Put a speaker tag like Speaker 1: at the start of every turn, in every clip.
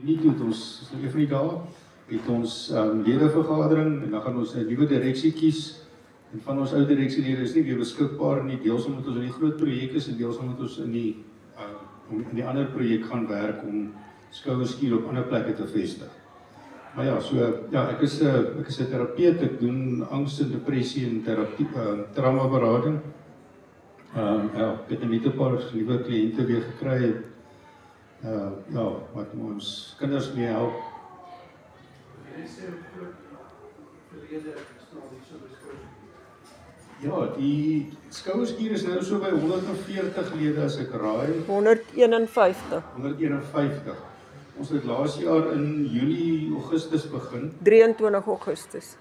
Speaker 1: Nie toe het ons, een van die dae, het ons ledevergadering en dan gaan ons 'n nuwe direksie kies. En van ons ou direksielede is nie weer beskikbaar nie, deels omdat ons in die groot projek is en deels omdat ons in die ander projek gaan werk om skouerskuur op ander plekke te vestig. Maar ja, ek is 'n terapeut, ek doen angs en depressie en traumaberading. Ek het net 'n paar nuwe kliënte weer gekry. Wat ons kinders mee help. Ja, die skouerskuur is nou so by 140 lede as ek raai.
Speaker 2: 151.
Speaker 1: 151. Ons het laas jaar in Julie, Augustus begin.
Speaker 2: 23 Augustus.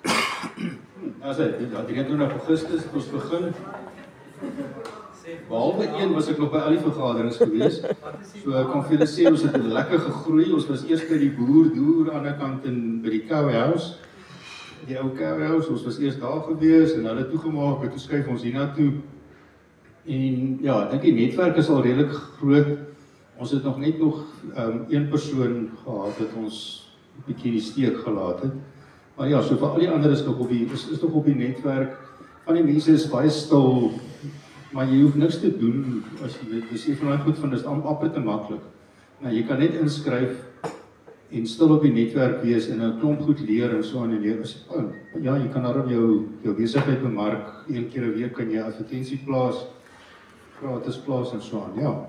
Speaker 1: Ja, 23 Augustus het ons begin. Behalwe een was ek nog by al die vergaderings gewees. So ek kan vir julle sê ons het lekker gegroei. Ons was eers by die boer aan die ander kant by die cow house. Die ou cow house, ons was eers daar gewees en hulle toegemaak en toe skuif ons hiernatoe. En ja, ek dink die netwerk is al redelik groot. Ons het nog een persoon gehad wat ons 'n bietjie in die steek gelaat het. Maar ja, so vir al die ander is nog op die netwerk. Van die mense is baie stil, maar jy hoef niks te doen as jy weet. Dis een van daai goed van dis amper te maklik. Nou jy kan net inskryf en stil op die netwerk wees en 'n klomp goed leer en so aan en leer. Ja, jy kan daarop jou besigheid bemark. Een keer 'n week kan jy advertensie plaas, gratis plaas en so aan. Ja.